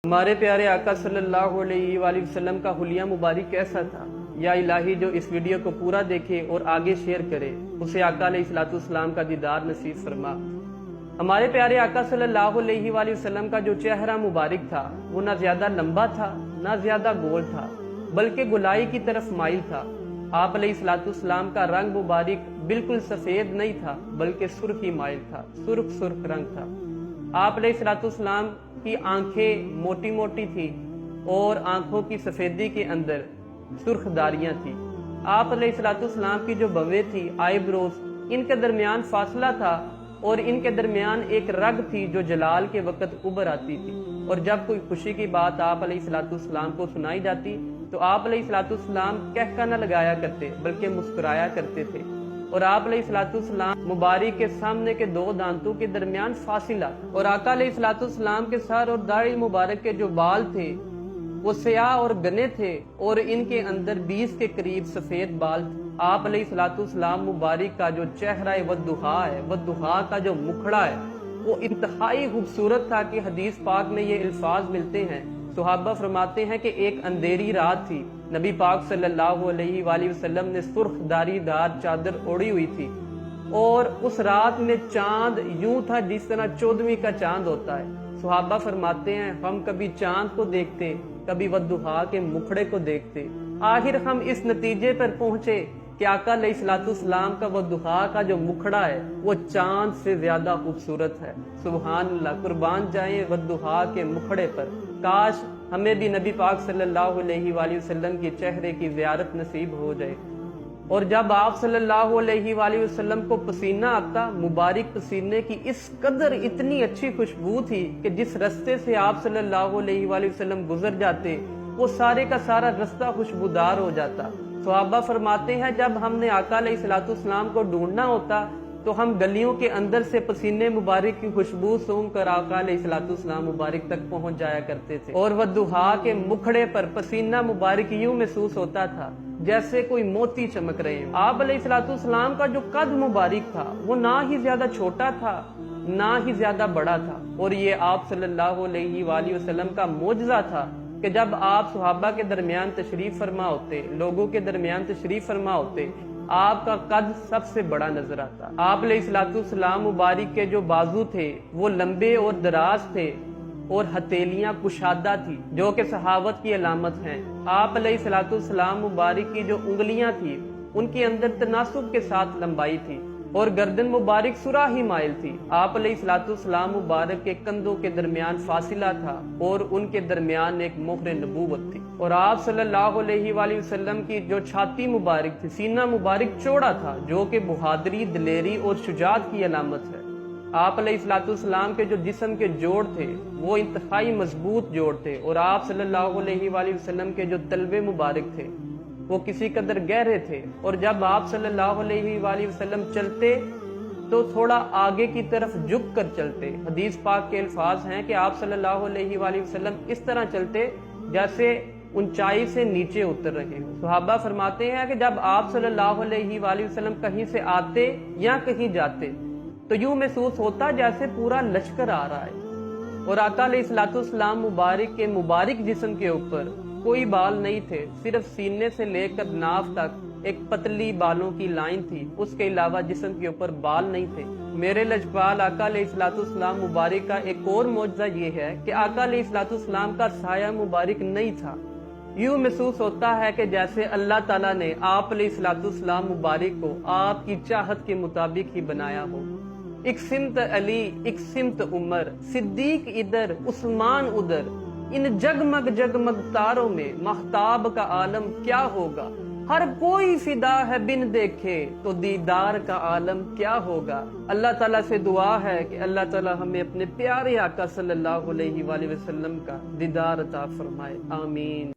ہمارے پیارے آقا صلی اللہ علیہ وآلہ وسلم کا حلیہ مبارک کیسا تھا؟ یا الہی جو اس ویڈیو کو پورا دیکھے اور آگے شیئر کرے اسے آقا علیہ السلام کا دیدار نصیب فرما۔ ہمارے پیارے آقا صلی اللہ علیہ وآلہ وسلم کا جو چہرہ مبارک تھا وہ نہ زیادہ لمبا تھا نہ زیادہ گول تھا بلکہ گلائی کی طرف مائل تھا۔ آپ علیہ السلام کا رنگ مبارک بالکل سفید نہیں تھا بلکہ سرخ ہی مائل تھا، سرخ رنگ تھا۔ آپ علیہ السلام کی آنکھیں موٹی موٹی تھی اور آنکھوں کی سفیدی کے اندر سرخ داریاں تھی۔ آپ علیہ السلام کی جو بویں تھی، آئی بروز، ان کے درمیان فاصلہ تھا اور ان کے درمیان ایک رگ تھی جو جلال کے وقت ابھر آتی تھی، اور جب کوئی خوشی کی بات آپ علیہ السلام کو سنائی جاتی تو آپ علیہ السلام کہکا نہ لگایا کرتے بلکہ مسکرایا کرتے تھے، اور آپ علیہ السلام مبارک کے سامنے کے دو دانتوں کے درمیان فاصلہ، اور آقا علیہ السلام کے سر اور داڑھی مبارک کے جو بال تھے وہ سیاہ اور گنے تھے اور ان کے اندر 20 کے قریب سفید بال تھے۔ آپ علیہ السلام مبارک کا جو چہرہ ودھا کا جو مکھڑا ہے وہ انتہائی خوبصورت تھا کہ حدیث پاک میں یہ الفاظ ملتے ہیں۔ صحابہ فرماتے ہیں کہ ایک اندھیری رات تھی، نبی پاک صلی اللہ علیہ وآلہ وسلم نے سرخ داری دار چادر اوڑی ہوئی تھی، اور اس رات میں چاند یوں تھا جس طرح 14ویں کا چاند ہوتا ہے۔ صحابہ فرماتے ہیں ہم کبھی چاند کو دیکھتے، کبھی ودھا کے مکھڑے کو دیکھتے، آخر ہم اس نتیجے پر پہنچے کہ آقا علیہ السلام کا ودھا کا جو مکھڑا ہے وہ چاند سے زیادہ خوبصورت ہے۔ سبحان اللہ، قربان جائیں ودھا کے مکھڑے پر۔ کاش ہمیں بھی نبی پاک صلی اللہ علیہ وآلہ وسلم کے چہرے کی زیارت نصیب ہو جائے، اور جب آپ صلی اللہ علیہ وآلہ وسلم کو پسینہ آتا، مبارک پسینے کی اس قدر اتنی اچھی خوشبو تھی کہ جس رستے سے آپ صلی اللہ علیہ وآلہ وسلم گزر جاتے وہ سارے کا سارا رستہ خوشبودار ہو جاتا۔ صحابہ فرماتے ہیں جب ہم نے آقا علیہ السلام کو ڈھونڈنا ہوتا تو ہم گلیوں کے اندر سے پسینے مبارک کی خوشبو سونگھ کر آقا علیہ السلام مبارک تک پہنچ جایا کرتے تھے، اور ودھا کے مکھڑے پر پسینہ مبارک یوں محسوس ہوتا تھا جیسے کوئی موتی چمک رہے ہیں۔ آپ علیہ السلام کا جو قد مبارک تھا وہ نہ ہی زیادہ چھوٹا تھا نہ ہی زیادہ بڑا تھا، اور یہ آپ صلی اللہ علیہ وآلہ وسلم کا معجزہ تھا کہ جب آپ صحابہ کے درمیان تشریف فرما ہوتے، لوگوں کے درمیان تشریف فرما ہوتے، آپ کا قد سب سے بڑا نظر آتا۔ آپ علیہ السلام مبارک کے جو بازو تھے وہ لمبے اور دراز تھے اور ہتھیلیاں کشادہ تھی جو کہ صحابت کی علامت ہیں۔ آپ علیہ السلام مبارک کی جو انگلیاں تھی ان کے اندر تناسب کے ساتھ لمبائی تھی، اور گردن مبارک سراہی مائل تھی۔ آپ علیہ السلام مبارک کے کندھوں کے درمیان فاصلہ تھا اور ان کے درمیان ایک مہر نبوت تھی، اور آپ صلی اللہ علیہ وآلہ وسلم کی جو چھاتی مبارک تھی، سینہ مبارک چوڑا تھا جو کہ بہادری، دلیری اور شجاعت کی علامت ہے۔ آپ علیہ السلام کے جو جسم کے جوڑ تھے وہ انتہائی مضبوط جوڑ تھے، اور آپ صلی اللہ علیہ وآلہ وسلم کے جو تلوے مبارک تھے وہ کسی قدر گہرے تھے، اور جب آپ صلی اللہ علیہ وآلہ وسلم چلتے تو تھوڑا آگے کی طرف جھک کر چلتے۔ حدیث پاک کے الفاظ ہیں کہ آپ صلی اللہ علیہ وآلہ وسلم اس طرح چلتے جیسے اونچائی سے نیچے اتر رہے ہوں۔ صحابہ فرماتے ہیں کہ جب آپ صلی اللہ علیہ وآلہ وسلم کہیں سے آتے یا کہیں جاتے تو یوں محسوس ہوتا جیسے پورا لشکر آ رہا ہے، اور آقا علیہ السلام مبارک کے مبارک جسم کے اوپر کوئی بال نہیں تھے، صرف سینے سے لے کر ناف تک ایک پتلی بالوں کی لائن تھی، اس کے علاوہ جسم کے اوپر بال نہیں تھے۔ میرے لجپال آقا علیہ السلام مبارک کا ایک اور معجزہ یہ ہے کہ آقا علیہ السلام کا سایہ مبارک نہیں تھا۔ یوں محسوس ہوتا ہے کہ جیسے اللہ تعالیٰ نے آپ علیہ السلام مبارک کو آپ کی چاہت کے مطابق ہی بنایا ہو۔ ایک سمت علی، ایک سمت عمر، صدیق ادھر، عثمان ادھر، ان جگمگ تاروں میں مہتاب کا عالم کیا ہوگا؟ ہر کوئی فدا ہے بن دیکھے تو دیدار کا عالم کیا ہوگا؟ اللہ تعالیٰ سے دعا ہے کہ اللہ تعالیٰ ہمیں اپنے پیارے آقا صلی اللہ علیہ وآلہ وسلم کا دیدار عطا فرمائے، آمین۔